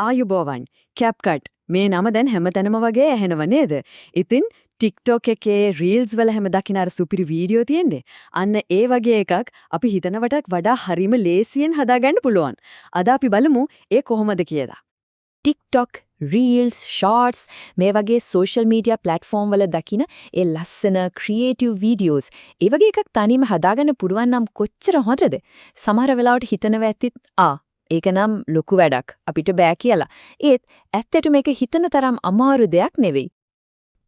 ආයුබෝවන් CapCut මේ නම දැන් හැමතැනම වගේ ඇහෙනව නේද? ඉතින් TikTok එකේ Reels වල හැම දකින්න අර සුපිරි වීඩියෝ තියෙන්නේ. අන්න ඒ වගේ එකක් අපි හිතනවටත් වඩා හරිම ලේසියෙන් හදාගන්න පුළුවන්. අද අපි බලමු ඒ කොහොමද කියලා. TikTok, Reels, Shorts මේ වගේ social media platform වල දකින්න ඒ ලස්සන creative videos ඒ වගේ එකක් තනියම හදාගන්න පුරුවන් නම් කොච්චර හොඳද? සමහර වෙලාවට හිතනවා ඇත්තත් ඒක නම් ලොකු වැඩක් අපිට බෑ කියලා. ඒත් ඇත්තට මේක හිතන තරම් අමාරු දෙයක් නෙවෙයි.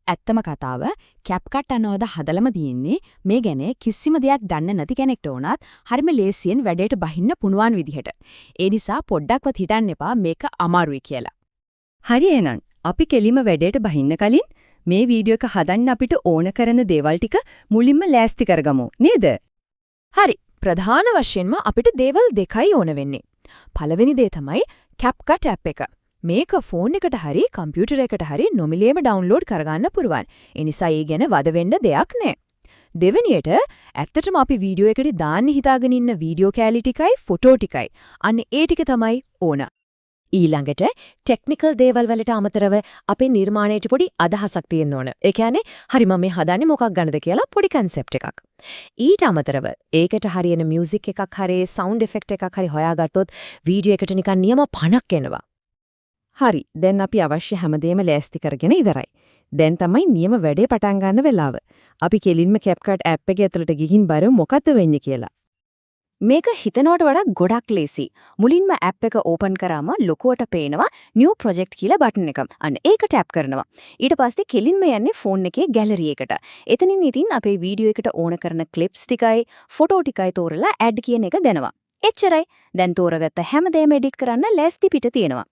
ඇත්තම කතාව CapCut අනවද හදලම තියෙන්නේ මේ ගැන කිසිම දෙයක් දන්නේ නැති කෙනෙක්ට උනත් හරිම ලේසියෙන් වැඩේට බහින්න පුණුවන් විදිහට. ඒ නිසා පොඩ්ඩක්වත් හිතන්න එපා මේක අමාරුයි කියලා. හරි එහෙනම් අපි කෙලිම වැඩේට බහින්න කලින් මේ වීඩියෝ එක හදන්න අපිට ඕන කරන දේවල් ටික මුලින්ම ලෑස්ති කරගමු නේද? හරි. ප්‍රධාන වශයෙන්ම අපිට දේවල් දෙකයි ඕන වෙන්නේ. පළවෙනි දේ තමයි CapCut app එක. මේක ෆෝන් එකට හරි කම්පියුටර් එකට හරි නොමිලේම ඩවුන්ලෝඩ් කරගන්න පුරුවන්. ඒ නිසා ඒ ගැන වද වෙන්න දෙයක් නෑ. දෙවෙනියට ඇත්තටම අපි වීඩියෝ එකට දාන්න හිතාගෙන ඉන්න වීඩියෝ කැලි ටිකයි ෆොටෝ ටිකයි. අන්න ඒ ටික තමයි ඕන. ඊළඟට ටෙක්නිකල් දේවල් වලට අමතරව අපේ නිර්මාණයට පොඩි අදහසක් තියෙන්න ඕන. ඒ කියන්නේ හරි මම මේ හදන්නේ මොකක් ගන්නද කියලා පොඩි කන්සෙප්ට් එකක්. ඊට අමතරව ඒකට හරියන මියුසික් එකක් හරි සවුන්ඩ් ඉෆෙක්ට් එකක් හරි හොයාගත්තොත් වීඩියෝ එකට නිකන් නියම 50ක් එනවා. හරි දැන් අපි අවශ්‍ය හැමදේම ලෑස්ති කරගෙන ඉවරයි. දැන් තමයි නියම වැඩේ පටන් ගන්න වෙලාව. අපි කෙලින්ම CapCut app එකේ ඇතුළට ගිහින් බලමු මොකද්ද වෙන්නේ කියලා. මේක හිතනවට වඩා ගොඩක් ලේසි. මුලින්ම app එක open කරාම ලොකුවට පේනවා new project කියලා බටන් එක. අන්න ඒක tap කරනවා. ඊට පස්සේ කෙලින්ම යන්නේ phone එකේ gallery එකට. එතනින් ඉතින් අපේ වීඩියෝ එකට ඕන කරන clips ටිකයි photo ටිකයි තෝරලා add කියන එක දෙනවා. එච්චරයි. දැන් තෝරගත්ත හැමදේම edit කරන්න ලෑස්ති පිට තියෙනවා.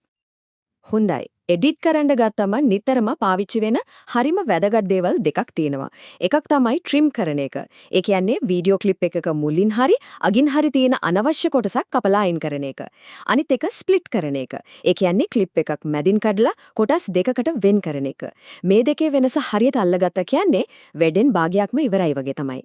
හොඳයි. එඩිට් කරන්න ගත්තම නිතරම පාවිච්චි වෙන හරිම වැදගත් දේවල් දෙකක් තියෙනවා. එකක් තමයි trim කරන එක. ඒ කියන්නේ වීඩියෝ ක්ලිප් එකක මුලින් හරි අගින් හරි තියෙන අනවශ්‍ය කොටසක් කපලා අයින් කරන එක. අනිත් එක ස්ප්ලිට් කරන එක. ඒ කියන්නේ ක්ලිප් එකක් මැදින් කඩලා කොටස් දෙකකට වෙන් කරන එක. මේ දෙකේ වෙනස හරියට අල්ලගත්තා කියන්නේ වැඩෙන් භාගයක්ම ඉවරයි වගේ තමයි.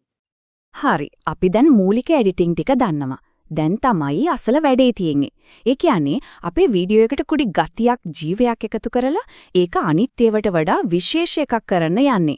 හරි. අපි දැන් මූලික එඩිටිං ටික දන්නවා. දැන් තමයි අසල වැඩේ තියෙන්නේ. ඒ කියන්නේ අපේ වීඩියෝ එකට කුඩි ගතියක් ජීවයක් එකතු කරලා ඒක අනිත් ඒවාට වඩා විශේෂ එකක් කරන්න යන්නේ.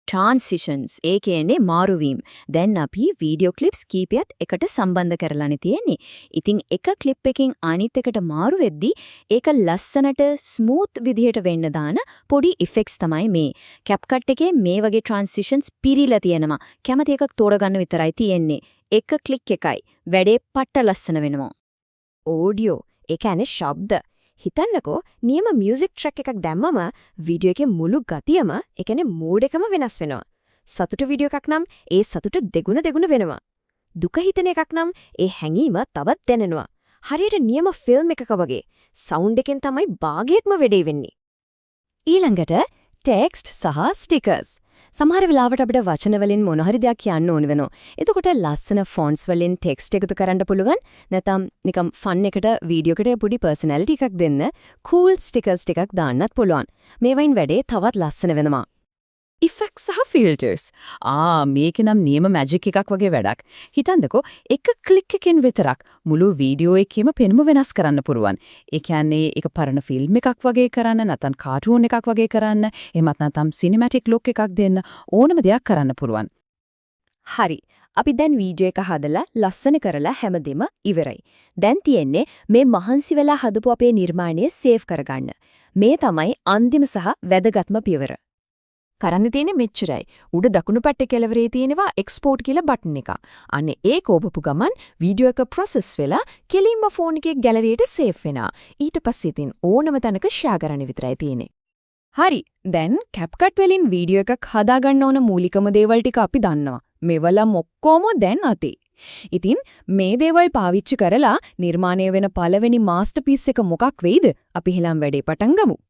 Transitions ඒ කියන්නේ මාරුවීම්. දැන් අපි වීඩියෝ ක්ලිප්ස් කීපයක් එකට සම්බන්ධ කරලානේ තියෙන්නේ. ඉතින් එක ක්ලිප් එකකින් අනිත් එකට මාරු වෙද්දී ඒක ලස්සනට ස්මූත් විදිහට වෙන්න දාන පොඩි ඉෆෙක්ට්ස් තමයි මේ. CapCut එකේ මේ වගේ transitions පිරීලා තියෙනවා. කැමති එකක් තෝරගන්න විතරයි තියෙන්නේ. එක ක්ලික් එකයි වැඩේ පට්ට ලස්සන වෙනවා. ඔඩියෝ ඒ කියන්නේ ශබ්ද. හිතන්නකෝ නියම මියුසික් ට්‍රැක් එකක් දැම්මම වීඩියෝ එකේ මුළු ගතියම ඒ කියන්නේ මූඩ් එකම වෙනස් වෙනවා. සතුට වීඩියෝ එකක් නම් ඒ සතුට දෙගුණ වෙනවා. දුක හිතෙන එකක් නම් ඒ හැඟීම තවත් දැනෙනවා. හරියට නියම ෆිල්ම් එකක වගේ සවුන්ඩ් එකෙන් තමයි භාගයක්ම වැඩේ වෙන්නේ. ඊළඟට ටෙක්ස්ට් සහ ස්ටිකර්ස්. සමහර වෙලාවට අපිට වචන වලින් මොන හරි දෙයක් කියන්න ඕන වෙනවා. එතකොට ලස්සන ෆොන්ට්ස් වලින් ටෙක්ස්ට් එකතු කරන්න පුළුවන්. නැත්නම් නිකම් ෆන් එකට වීඩියෝ එකට පොඩි පර්සනැලිටි එකක් දෙන්න කූල් ස්ටිකර්ස් ටිකක් දාන්නත් පුළුවන්. මේවයින් වැඩේ තවත් ලස්සන වෙනවා. ඉෆෙක්ට්ස් සහ ෆිල්ටර්ස්. මේක නම් නියම මැජික් එකක් වගේ වැඩක්. හිතන්නකෝ එක ක්ලික් එකෙන් විතරක් මුළු වීඩියෝ එකේම පෙනුම වෙනස් කරන්න පුළුවන්. ඒ කියන්නේ ඒක පරණ ෆිල්ම් එකක් වගේ කරන්න නැත්නම් කාටුන් එකක් වගේ කරන්න එහෙමත් නැත්නම් සිනමැටික් ලුක් එකක් දෙන්න ඕනම දෙයක් කරන්න පුළුවන්. හරි. අපි දැන් වීඩියෝ එක හදලා ලස්සන කරලා හැමදේම ඉවරයි. දැන් තියෙන්නේ මේ මහන්සි වෙලා හදපු අපේ නිර්මාණය සේව් කරගන්න. මේ තමයි අන්තිම සහ වැදගත්ම පියවර. කරන්න තියෙන්නේ මෙච්චරයි. උඩ දකුණු පැත්තේ කෙළවරේ තියෙනවා එක්ස්පෝර්ට් කියලා බටන් එක. අනේ ඒක ඔබපු ගමන් වීඩියෝ එක ප්‍රොසෙස් වෙලා කෙලින්ම ෆෝන් එකේ ගැලරියට සේව් වෙනවා. ඊට පස්සේ ඉතින් ඕනම තැනක ෂෙයා කරන්න විතරයි තියෙන්නේ. හරි. දැන් CapCut වලින් වීඩියෝ එකක් හදාගන්න ඕන මූලිකම දේවල් ටික අපි දන්නවා. මේවලම ඔක්කොම දැන් අතේ. ඉතින් මේ දේවල් පාවිච්චි කරලා නිර්මාණය වෙන පළවෙනි මාස්ටර්පීස් එක මොකක් වෙයිද? අපි හිලම් වැඩේ පටන් ගමු.